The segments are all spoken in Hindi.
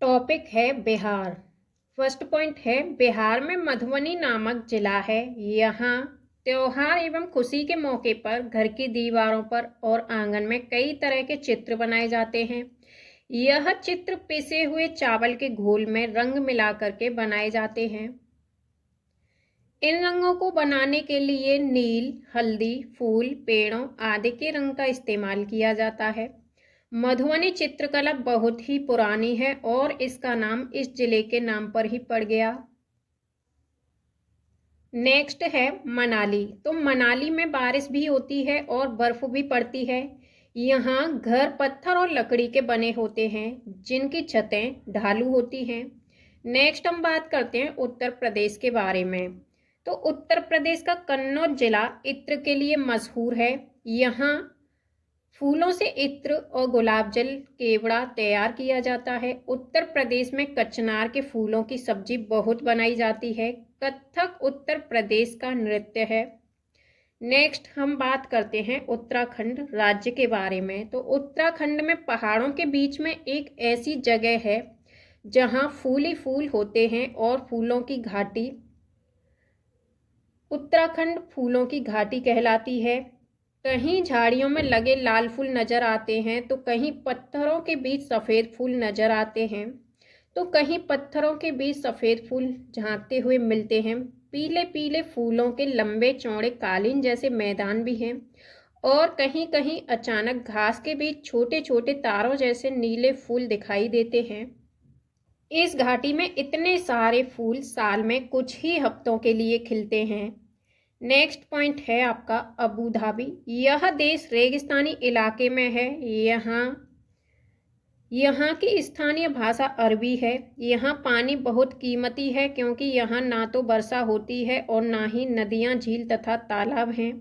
टॉपिक है बिहार। फर्स्ट पॉइंट है, बिहार में मधुबनी नामक जिला है। यहाँ त्योहार एवं खुशी के मौके पर घर की दीवारों पर और आंगन में कई तरह के चित्र बनाए जाते हैं। यह चित्र पिसे हुए चावल के घोल में रंग मिला करके बनाए जाते हैं। इन रंगों को बनाने के लिए नील, हल्दी, फूल, पेड़ों आदि के रंग का इस्तेमाल किया जाता है। मधुबनी चित्रकला बहुत ही पुरानी है और इसका नाम इस जिले के नाम पर ही पड़ गया। नेक्स्ट है मनाली। तो मनाली में बारिश भी होती है और बर्फ भी पड़ती है। यहाँ घर पत्थर और लकड़ी के बने होते हैं जिनकी छतें ढालू होती हैं। नेक्स्ट हम बात करते हैं उत्तर प्रदेश के बारे में। तो उत्तर प्रदेश का कन्नौज जिला इत्र के लिए मशहूर है। यहाँ फूलों से इत्र और गुलाब जल केवड़ा तैयार किया जाता है। उत्तर प्रदेश में कचनार के फूलों की सब्जी बहुत बनाई जाती है। कथक उत्तर प्रदेश का नृत्य है। नेक्स्ट हम बात करते हैं उत्तराखंड राज्य के बारे में। तो उत्तराखंड में पहाड़ों के बीच में एक ऐसी जगह है जहां फूल ही फूल होते हैं और फूलों की घाटी उत्तराखंड फूलों की घाटी कहलाती है। कहीं झाड़ियों में लगे लाल फूल नजर आते हैं तो कहीं पत्थरों के बीच सफ़ेद फूल नजर आते हैं। तो कहीं पत्थरों के बीच सफ़ेद फूल झांकते हुए मिलते हैं। पीले पीले फूलों के लंबे चौड़े कालीन जैसे मैदान भी हैं और कहीं कहीं अचानक घास के बीच छोटे छोटे तारों जैसे नीले फूल दिखाई देते हैं। इस घाटी में इतने सारे फूल साल में कुछ ही हफ्तों के लिए खिलते हैं। नेक्स्ट पॉइंट है आपका अबू धाबी। यह देश रेगिस्तानी इलाके में है। यहाँ की स्थानीय भाषा अरबी है। यहाँ पानी बहुत कीमती है क्योंकि यहाँ ना तो वर्षा होती है और ना ही नदियाँ, झील तथा तालाब हैं।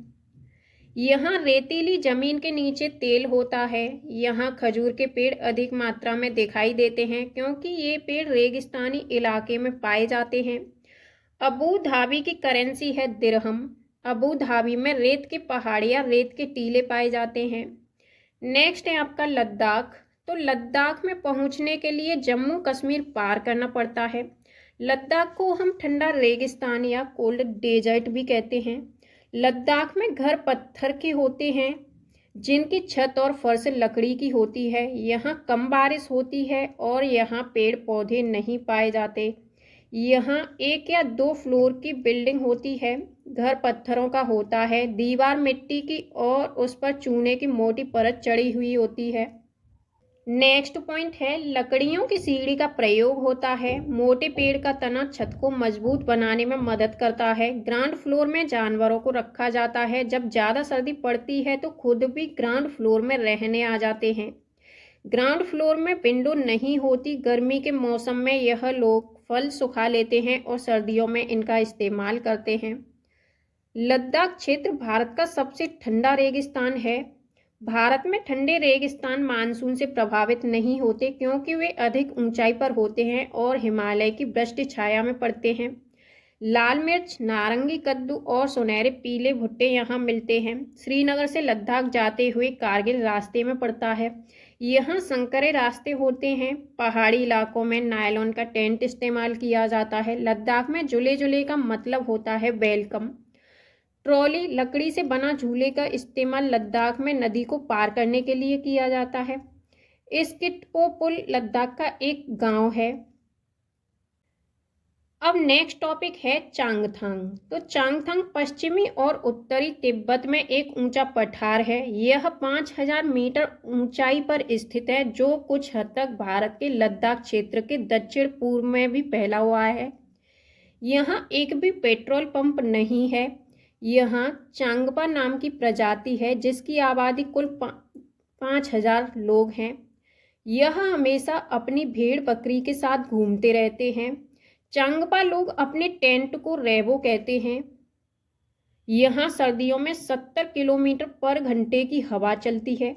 यहाँ रेतीली जमीन के नीचे तेल होता है। यहाँ खजूर के पेड़ अधिक मात्रा में दिखाई देते हैं क्योंकि ये पेड़ रेगिस्तानी इलाके में पाए जाते हैं। अबू धाबी की करेंसी है दिरहम। अबू धाबी में रेत के पहाड़ियाँ, रेत के टीले पाए जाते हैं। नेक्स्ट है आपका लद्दाख। तो लद्दाख में पहुंचने के लिए जम्मू कश्मीर पार करना पड़ता है। लद्दाख को हम ठंडा रेगिस्तान या कोल्ड डेजर्ट भी कहते हैं। लद्दाख में घर पत्थर के होते हैं जिनकी छत और फर्श लकड़ी की होती है। यहाँ कम बारिश होती है और यहाँ पेड़ पौधे नहीं पाए जाते। यहाँ 1 या 2 फ्लोर की बिल्डिंग होती है। घर पत्थरों का होता है, दीवार मिट्टी की और उस पर चूने की मोटी परत चढ़ी हुई होती है। नेक्स्ट पॉइंट है लकड़ियों की सीढ़ी का प्रयोग होता है। मोटे पेड़ का तना छत को मजबूत बनाने में मदद करता है। ग्राउंड फ्लोर में जानवरों को रखा जाता है। जब ज़्यादा सर्दी पड़ती है तो खुद भी ग्राउंड फ्लोर में रहने आ जाते हैं। ग्राउंड फ्लोर में विंडो नहीं होती। गर्मी के मौसम में यह लोग फल सुखा लेते हैं और सर्दियों में इनका इस्तेमाल करते हैं। लद्दाख क्षेत्र भारत का सबसे ठंडा रेगिस्तान है। भारत में ठंडे रेगिस्तान मानसून से प्रभावित नहीं होते क्योंकि वे अधिक ऊंचाई पर होते हैं और हिमालय की वृष्टि छाया में पड़ते हैं। लाल मिर्च, नारंगी कद्दू और सुनहरे पीले भुट्टे यहाँ मिलते हैं। श्रीनगर से लद्दाख जाते हुए कारगिल रास्ते में पड़ता है। यहाँ संकरे रास्ते होते हैं। पहाड़ी इलाकों में नायलॉन का टेंट इस्तेमाल किया जाता है। लद्दाख में झूले झूले का मतलब होता है वेलकम। ट्रॉली, लकड़ी से बना झूले का इस्तेमाल लद्दाख में नदी को पार करने के लिए किया जाता है। स्किटपो पुल लद्दाख का एक गांव है। अब नेक्स्ट टॉपिक है चांगथांग। तो चांगथांग पश्चिमी और उत्तरी तिब्बत में एक ऊंचा पठार है। यह 5000 मीटर ऊंचाई पर स्थित है जो कुछ हद तक भारत के लद्दाख क्षेत्र के दक्षिण पूर्व में भी फैला हुआ है। यहाँ एक भी पेट्रोल पंप नहीं है। यहाँ चांगपा नाम की प्रजाति है जिसकी आबादी कुल 5000 लोग हैं। यह हमेशा अपनी भेड़ बकरी के साथ घूमते रहते हैं। चांगपा लोग अपने टेंट को रेबो कहते हैं। यहाँ सर्दियों में 70 किलोमीटर पर घंटे की हवा चलती है।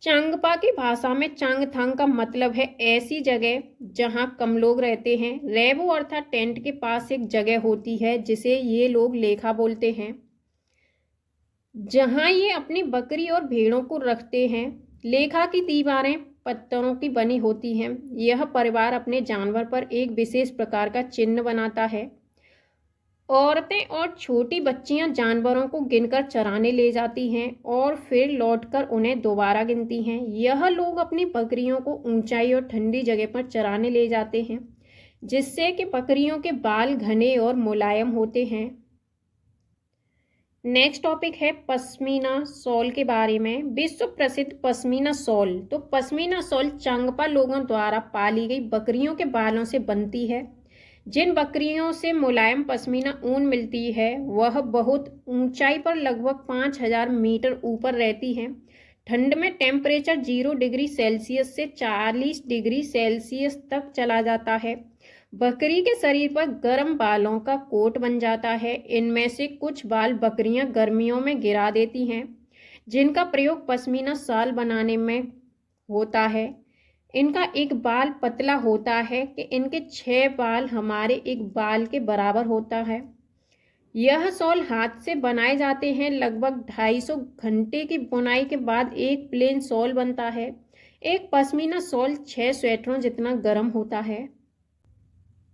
चांगपा की भाषा में चांगथांग का मतलब है ऐसी जगह जहां कम लोग रहते हैं। रेबो अर्थात टेंट के पास एक जगह होती है जिसे ये लोग लेखा बोलते हैं, जहां ये अपनी बकरी और भेड़ों को रखते हैं। लेखा की दीवारें पत्थरों की बनी होती हैं। यह परिवार अपने जानवर पर एक विशेष प्रकार का चिन्ह बनाता है। औरतें और छोटी बच्चियां जानवरों को गिनकर चराने ले जाती हैं और फिर लौटकर उन्हें दोबारा गिनती हैं। यह लोग अपनी बकरियों को ऊंचाई और ठंडी जगह पर चराने ले जाते हैं, जिससे कि बकरियों के बाल घने और मुलायम होते हैं। नेक्स्ट टॉपिक है पश्मीना शॉल के बारे में। विश्व प्रसिद्ध पश्मीना शॉल। तो पश्मीना शॉल चांगपा लोगों द्वारा पाली गई बकरियों के बालों से बनती है। जिन बकरियों से मुलायम पश्मीना ऊन मिलती है वह बहुत ऊंचाई पर लगभग 5000 मीटर ऊपर रहती हैं। ठंड में टेम्परेचर 0 डिग्री सेल्सियस से 40 डिग्री सेल्सियस तक चला जाता है। बकरी के शरीर पर गर्म बालों का कोट बन जाता है। इनमें से कुछ बाल बकरियां गर्मियों में गिरा देती हैं, जिनका प्रयोग पश्मीना शाल बनाने में होता है। इनका एक बाल पतला होता है कि इनके 6 बाल हमारे एक बाल के बराबर होता है। यह शॉल हाथ से बनाए जाते हैं। लगभग 250 घंटे की बुनाई के बाद एक प्लेन शॉल बनता है। एक पश्मीना शॉल 6 स्वेटरों जितना गर्म होता है।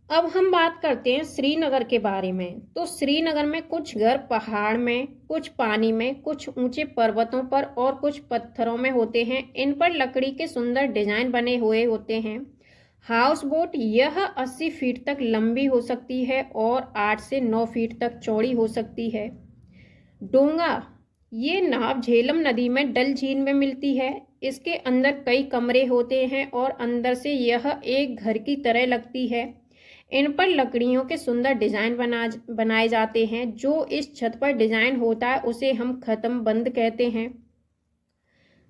अब हम बात करते हैं श्रीनगर के बारे में। तो श्रीनगर में कुछ घर पहाड़ में, कुछ पानी में, कुछ ऊंचे पर्वतों पर और कुछ पत्थरों में होते हैं। इन पर लकड़ी के सुंदर डिजाइन बने हुए होते हैं। हाउस बोट यह 80 फीट तक लंबी हो सकती है और 8 से 9 फीट तक चौड़ी हो सकती है। डोंगा ये नाव झेलम नदी में डल झील में मिलती है। इसके अंदर कई कमरे होते हैं और अंदर से यह एक घर की तरह लगती है। इन पर लकड़ियों के सुंदर डिजाइन बनाए जाते हैं। जो इस छत पर डिजाइन होता है उसे हम खत्म बंद कहते हैं।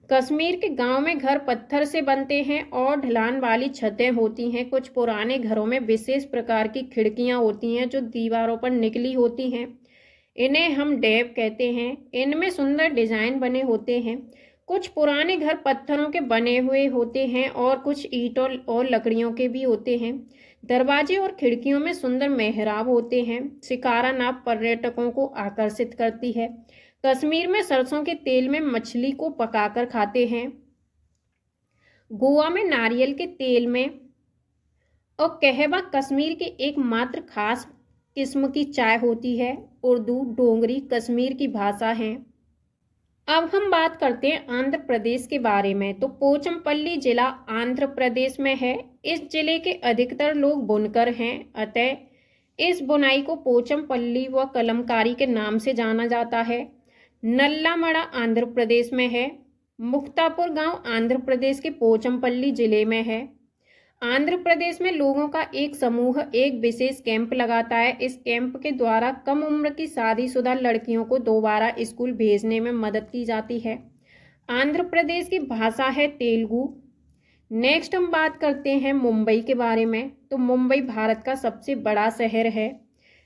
कश्मीर के गांव में घर पत्थर से बनते हैं और ढलान वाली छतें होती हैं। कुछ पुराने घरों में विशेष प्रकार की खिड़कियां होती हैं जो दीवारों पर निकली होती हैं। इन्हें हम डैब कहते हैं। इनमें सुंदर डिजाइन बने होते हैं। कुछ पुराने घर पत्थरों के बने हुए होते हैं और कुछ ईंटों और लकड़ियों के भी होते हैं। दरवाजे और खिड़कियों में सुंदर मेहराब होते हैं। शिकारा नाव पर्यटकों को आकर्षित करती है। कश्मीर में सरसों के तेल में मछली को पकाकर खाते हैं। गोवा में नारियल के तेल में। और कहवा कश्मीर की एकमात्र खास किस्म की चाय होती है। उर्दू डोगरी कश्मीर की भाषा है। अब हम बात करते हैं आंध्र प्रदेश के बारे में। तो पोचमपल्ली जिला आंध्र प्रदेश में है। इस जिले के अधिकतर लोग बुनकर हैं, अतः इस बुनाई को पोचमपल्ली व कलमकारी के नाम से जाना जाता है। नल्लामड़ा आंध्र प्रदेश में है। मुक्तापुर गांव आंध्र प्रदेश के पोचमपल्ली जिले में है। आंध्र प्रदेश में लोगों का एक समूह एक विशेष कैंप लगाता है। इस कैंप के द्वारा कम उम्र की शादीशुदा लड़कियों को दोबारा स्कूल भेजने में मदद की जाती है। आंध्र प्रदेश की भाषा है तेलुगु। नेक्स्ट हम बात करते हैं मुंबई के बारे में। तो मुंबई भारत का सबसे बड़ा शहर है।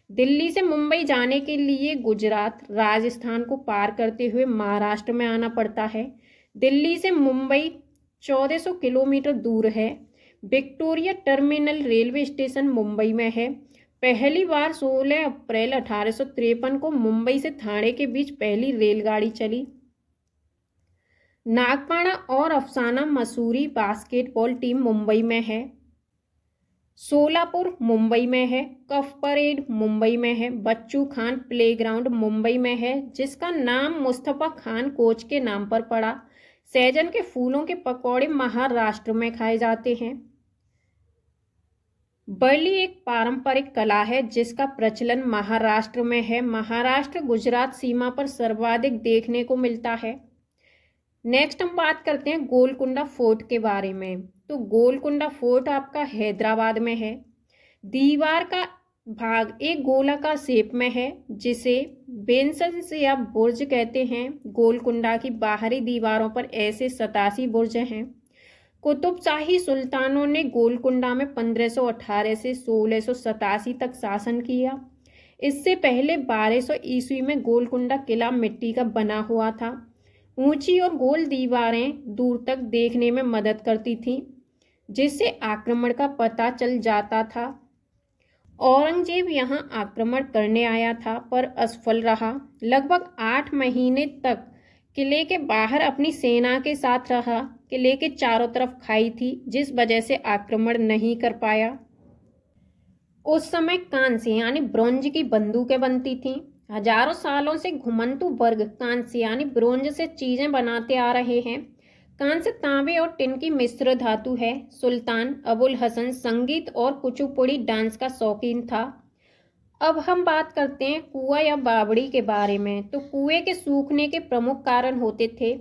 दिल्ली से मुंबई जाने के लिए गुजरात, राजस्थान को पार करते हुए महाराष्ट्र में आना पड़ता है। दिल्ली से मुंबई 1400 किलोमीटर दूर है। Victoria terminal railway station Mumbai में है। पहली बार 16 अप्रैल 1853 को मुंबई से ठाणे के बीच पहली रेलगाड़ी चली। नागपाड़ा और अफसाना मसूरी बास्केटबॉल टीम मुंबई में है। सोलापुर मुंबई में है। कफ परेड मुंबई में है। बच्चू खान प्लेग्राउंड मुंबई में है, जिसका नाम मुस्तफा खान कोच के नाम पर पड़ा। सहजन के फूलों के पकौड़े महाराष्ट्र में खाए जाते हैं। बरली एक पारंपरिक कला है जिसका प्रचलन महाराष्ट्र में है। महाराष्ट्र गुजरात सीमा पर सर्वाधिक देखने को मिलता है। नेक्स्ट हम बात करते हैं गोलकुंडा फोर्ट के बारे में। तो गोलकुंडा फोर्ट आपका हैदराबाद में है। दीवार का भाग एक गोलाकार शेप में है, जिसे बेंसन्स या बुर्ज कहते हैं। गोलकुंडा की बाहरी दीवारों पर ऐसे 87 बुर्ज हैं। कुतुबशाही सुल्तानों ने गोलकुंडा में 1518 से 1687 तक शासन किया। इससे पहले 1200 ईस्वी में गोलकुंडा किला मिट्टी का बना हुआ था। ऊंची और गोल दीवारें दूर तक देखने में मदद करती थीं, जिससे आक्रमण का पता चल जाता था। औरंगजेब यहां आक्रमण करने आया था पर असफल रहा। लगभग 8 महीने तक किले के बाहर अपनी सेना के साथ रहा। किले के चारों तरफ खाई थी, जिस वजह से आक्रमण नहीं कर पाया। उस समय कांस्य यानी ब्रोंज की बंदूकें बनती थीं। हजारों सालों से घुमंतु वर्ग कांस्य यानी ब्रोंज से चीजें बनाते आ रहे हैं। कांस्य तांबे और टिन की मिश्र धातु है। सुल्तान अबुल हसन संगीत और कुचिपुड़ी डांस का शौकीन था। अब हम बात करते हैं कुआं या बावड़ी के बारे में। तो कुएं के सूखने के प्रमुख कारण होते थे,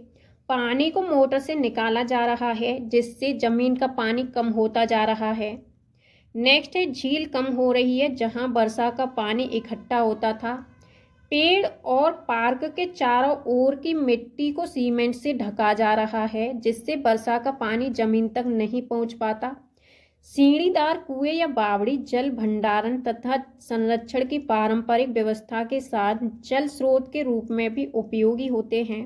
पानी को मोटर से निकाला जा रहा है जिससे जमीन का पानी कम होता जा रहा है। नेक्स्ट है झील कम हो रही है जहां वर्षा का पानी इकट्ठा होता था। पेड़ और पार्क के चारों ओर की मिट्टी को सीमेंट से ढका जा रहा है जिससे वर्षा का पानी जमीन तक नहीं पहुंच पाता। सीढ़ीदार कुएं या बावड़ी जल भंडारण तथा संरक्षण की पारंपरिक व्यवस्था के साथ जल स्रोत के रूप में भी उपयोगी होते हैं।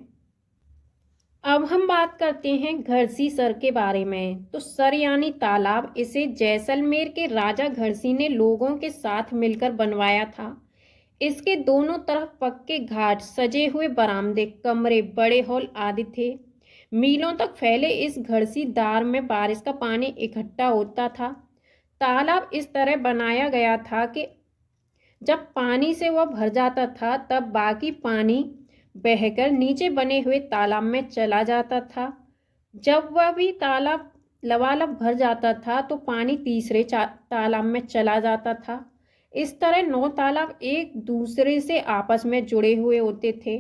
अब हम बात करते हैं घड़सी सर के बारे में। तो सर यानी तालाब, इसे जैसलमेर के राजा घड़सी ने लोगों के साथ मिलकर बनवाया था। इसके दोनों तरफ पक्के घाट, सजे हुए बरामदे, कमरे, बड़े हॉल आदि थे। मीलों तक फैले इस घड़सी दार में बारिश का पानी इकट्ठा होता था। तालाब इस तरह बनाया गया था कि जब पानी से वह भर जाता था तब बाकी पानी बहकर नीचे बने हुए तालाब में चला जाता था। जब वह भी तालाब लबालब भर जाता था तो पानी तीसरे तालाब में चला जाता था। इस तरह 9 तालाब एक दूसरे से आपस में जुड़े हुए होते थे।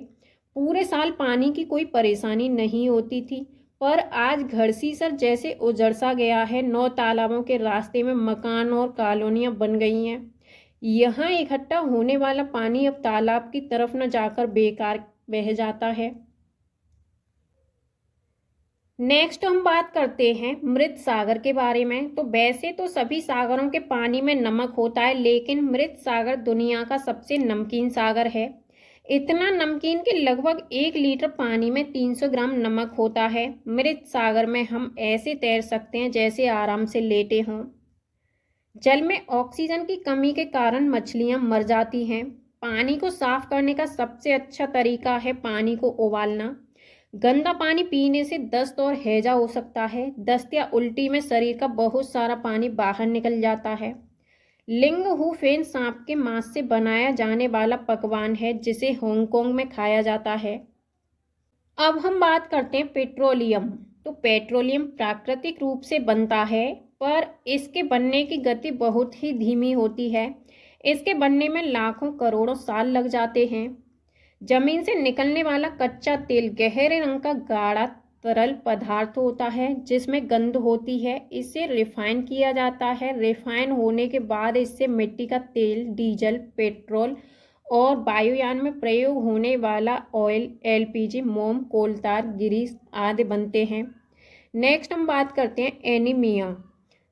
पूरे साल पानी की कोई परेशानी नहीं होती थी। पर आज घड़सीसर जैसे उजड़ सा गया है। 9 तालाबों के रास्ते में मकान और कॉलोनियां बन गई हैं। यहाँ इकट्ठा होने वाला पानी अब तालाब की तरफ न जाकर बेकार बह जाता है। नेक्स्ट हम बात करते हैं मृत सागर के बारे में। तो वैसे तो सभी सागरों के पानी में नमक होता है, लेकिन मृत सागर दुनिया का सबसे नमकीन सागर है। इतना नमकीन कि लगभग 1 लीटर पानी में 300 ग्राम नमक होता है। मृत सागर में हम ऐसे तैर सकते हैं जैसे आराम से लेटे हों। जल में ऑक्सीजन की कमी के कारण मछलियां मर जाती हैं। पानी को साफ करने का सबसे अच्छा तरीका है पानी को उबालना। गंदा पानी पीने से दस्त और हैजा हो सकता है। दस्त या उल्टी में शरीर का बहुत सारा पानी बाहर निकल जाता है। लिंग हू फेन सांप के मांस से बनाया जाने वाला पकवान है जिसे हांगकांग में खाया जाता है। अब हम बात करते हैं पेट्रोलियम। तो पेट्रोलियम प्राकृतिक रूप से बनता है, पर इसके बनने की गति बहुत ही धीमी होती है। इसके बनने में लाखों करोड़ों साल लग जाते हैं। जमीन से निकलने वाला कच्चा तेल गहरे रंग का गाढ़ा तरल पदार्थ होता है जिसमें गंध होती है। इसे रिफाइन किया जाता है। रिफाइन होने के बाद इससे मिट्टी का तेल, डीजल, पेट्रोल और वायुयान में प्रयोग होने वाला ऑयल, एलपीजी, मोम, कोलतार, ग्रीस आदि बनते हैं। नेक्स्ट हम बात करते हैं एनीमिया।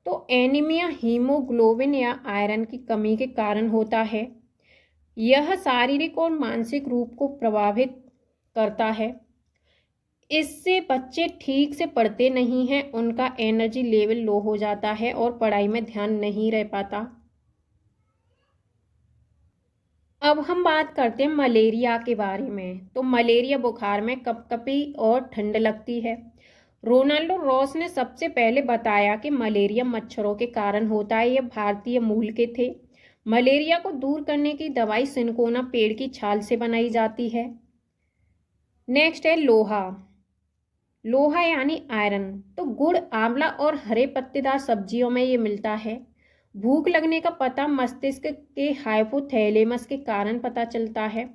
तो एनीमिया हीमोग्लोबिन या आयरन की कमी के कारण होता है। यह शारीरिक और मानसिक रूप को प्रभावित करता है। इससे बच्चे ठीक से पढ़ते नहीं हैं, उनका एनर्जी लेवल लो हो जाता है और पढ़ाई में ध्यान नहीं रह पाता। अब हम बात करते हैं मलेरिया के बारे में। तो मलेरिया बुखार में कपकपी और ठंड लगती है। रोनाल्डो रॉस ने सबसे पहले बताया कि मलेरिया मच्छरों के कारण होता है। यह भारतीय मूल के थे। मलेरिया को दूर करने की दवाई सिनकोना पेड़ की छाल से बनाई जाती है। नेक्स्ट है लोहा। लोहा यानी आयरन। तो गुड़, आंवला और हरे पत्तेदार सब्जियों में ये मिलता है। भूख लगने का पता मस्तिष्क के हाइपोथैलेमस के कारण पता चलता है।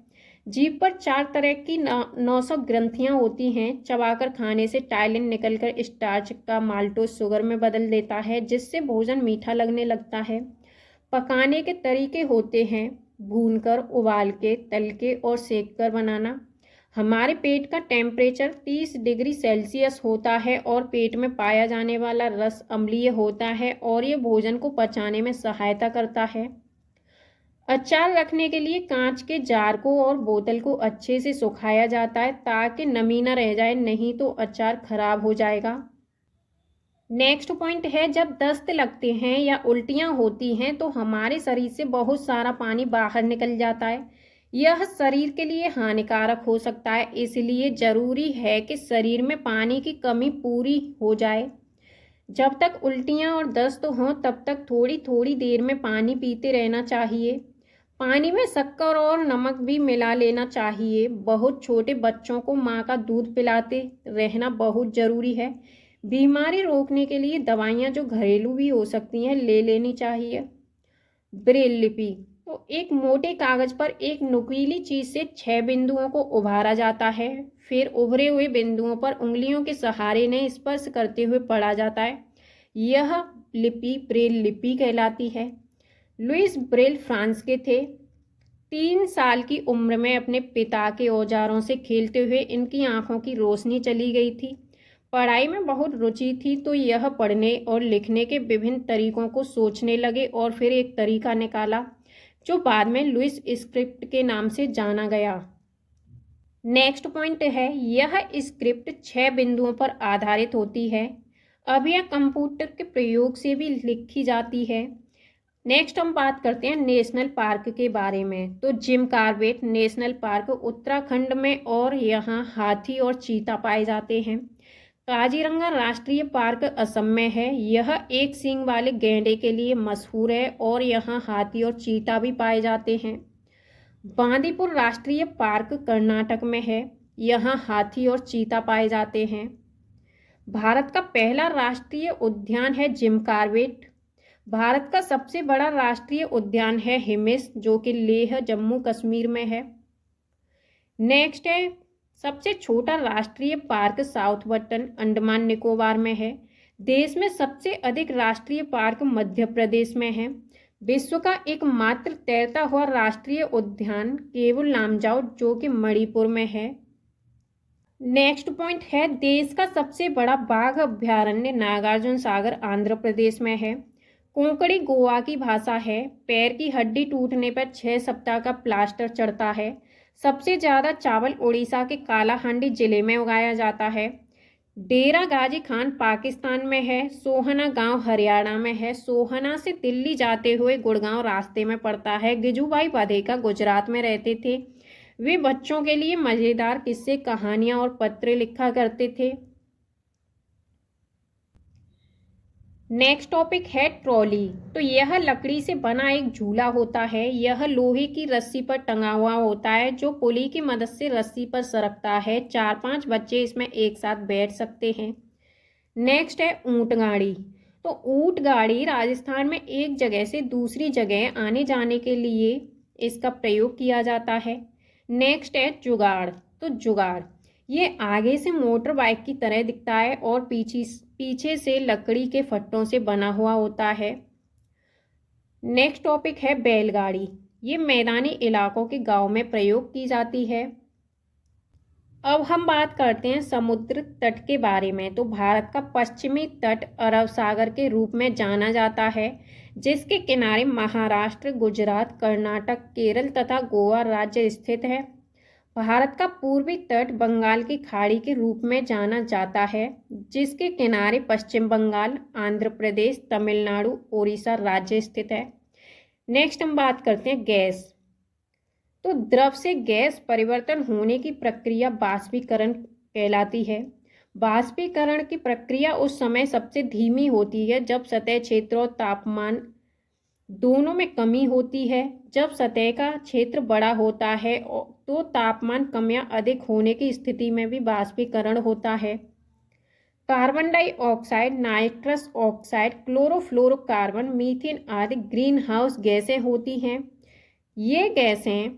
जीभ पर 4 तरह की 900 ग्रंथियां होती हैं। चबाकर खाने से टाइलिन निकलकर स्टार्च का माल्टोज शुगर में बदल देता है जिससे भोजन मीठा लगने लगता है। पकाने के तरीके होते हैं भूनकर, उबाल के, तल के और सेक कर बनाना। हमारे पेट का टेम्परेचर 30 डिग्री सेल्सियस होता है और पेट में पाया जाने वाला रस अम्लीय होता है और ये भोजन को पचाने में सहायता करता है। अचार रखने के लिए कांच के जार को और बोतल को अच्छे से सुखाया जाता है ताकि नमी न रह जाए, नहीं तो अचार खराब हो जाएगा। नेक्स्ट पॉइंट है जब दस्त लगते हैं या उल्टियां होती हैं तो हमारे शरीर से बहुत सारा पानी बाहर निकल जाता है। यह शरीर के लिए हानिकारक हो सकता है, इसलिए जरूरी है कि शरीर में पानी की कमी पूरी हो जाए। जब तक उल्टियाँ और दस्त हों तब तक थोड़ी थोड़ी देर में पानी पीते रहना चाहिए। पानी में शक्कर और नमक भी मिला लेना चाहिए। बहुत छोटे बच्चों को माँ का दूध पिलाते रहना बहुत ज़रूरी है। बीमारी रोकने के लिए दवाइयाँ जो घरेलू भी हो सकती हैं ले लेनी चाहिए। ब्रेल लिपि तो एक मोटे कागज पर एक नुकीली चीज से 6 बिंदुओं को उभारा जाता है, फिर उभरे हुए बिंदुओं पर उंगलियों के सहारे ने स्पर्श करते हुए पढ़ा जाता है। यह लिपि ब्रेल लिपि कहलाती है। लुइस ब्रेल फ्रांस के थे। 3 साल की उम्र में अपने पिता के औजारों से खेलते हुए इनकी आंखों की रोशनी चली गई थी। पढ़ाई में बहुत रुचि थी तो यह पढ़ने और लिखने के विभिन्न तरीकों को सोचने लगे और फिर एक तरीका निकाला जो बाद में लुइस स्क्रिप्ट के नाम से जाना गया। नेक्स्ट पॉइंट है, यह स्क्रिप्ट 6 बिंदुओं पर आधारित होती है। अब यह कंप्यूटर के प्रयोग से भी लिखी जाती है। नेक्स्ट हम बात करते हैं नेशनल पार्क के बारे में। तो Jim Corbett national park Uttarakhand में और यहाँ हाथी और चीता पाए जाते हैं। काजीरंगा राष्ट्रीय पार्क असम में है। यह एक सींग वाले गैंडे के लिए मशहूर है और यहाँ हाथी और चीता भी पाए जाते हैं। बांदीपुर राष्ट्रीय पार्क कर्नाटक में है। यहाँ हाथी और चीता पाए जाते हैं। भारत का पहला राष्ट्रीय उद्यान है जिम कॉर्बेट। भारत का सबसे बड़ा राष्ट्रीय उद्यान है हिमिस जो कि लेह जम्मू कश्मीर में है। नेक्स्ट है, सबसे छोटा राष्ट्रीय park south button Andaman Nicobar में है। देश में सबसे अधिक राष्ट्रीय पार्क मध्य प्रदेश में है। विश्व का एकमात्र तैरता हुआ राष्ट्रीय उद्यान केवल नामजाओ जो कि मणिपुर में है। नेक्स्ट पॉइंट है, देश का सबसे बड़ा बाघ अभ्यारण्य नागार्जुन सागर आंध्र प्रदेश में है। कोंकणी गोवा की भाषा है। पैर की हड्डी टूटने पर 6 सप्ताह का प्लास्टर चढ़ता है। सबसे ज़्यादा चावल उड़ीसा के कालाहांडी जिले में उगाया जाता है। डेरा गाजी खान पाकिस्तान में है। सोहना गांव हरियाणा में है। सोहना से दिल्ली जाते हुए गुड़गांव रास्ते में पड़ता है। गिजूभाई वाधेका गुजरात में रहते थे। वे बच्चों के लिए मज़ेदार किस्से, कहानियां और पत्र लिखा करते थे। नेक्स्ट टॉपिक है ट्रॉली। तो यह लकड़ी से बना एक झूला होता है। यह लोहे की रस्सी पर टंगा हुआ होता है जो पुली की मदद से रस्सी पर सरकता है। 4-5 बच्चे इसमें एक साथ बैठ सकते हैं। नेक्स्ट है ऊंट गाड़ी। तो ऊंट गाड़ी राजस्थान में एक जगह से दूसरी जगह आने जाने के लिए इसका प्रयोग किया जाता है। नेक्स्ट है जुगाड़। तो जुगाड़ ये आगे से मोटर बाइक की तरह दिखता है और पीछे से लकड़ी के फट्टों से बना हुआ होता है। नेक्स्ट टॉपिक है बैलगाड़ी। ये मैदानी इलाकों के गांव में प्रयोग की जाती है। अब हम बात करते हैं समुद्र तट के बारे में। तो भारत का पश्चिमी तट अरब सागर के रूप में जाना जाता है जिसके किनारे महाराष्ट्र, गुजरात, कर्नाटक, केरल तथा गोवा राज्य स्थित है। भारत का पूर्वी तट बंगाल की खाड़ी के रूप में जाना जाता है जिसके किनारे पश्चिम बंगाल, आंध्र प्रदेश, तमिलनाडु, ओडिशा राज्य स्थित है। नेक्स्ट हम बात करते हैं गैस। तो द्रव से गैस परिवर्तन होने की प्रक्रिया बाष्पीकरण कहलाती है। बाष्पीकरण की प्रक्रिया उस समय सबसे धीमी होती है जब सतह क्षेत्र और तापमान दोनों में कमी होती है। जब सतह का क्षेत्र बड़ा होता है तो तापमान कम या अधिक होने की स्थिति में भी बाष्पीकरण होता है। Carbon dioxide, nitrous oxide, chlorofluorocarbon, methane आदि ग्रीन हाउस गैसें होती हैं। ये गैसें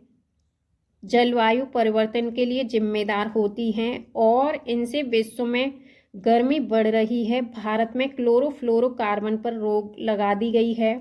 जलवायु परिवर्तन के लिए जिम्मेदार होती हैं और इनसे विश्व में गर्मी बढ़ रही है। भारत में क्लोरोफ्लोरोकार्बन पर रोक लगा दी गई है।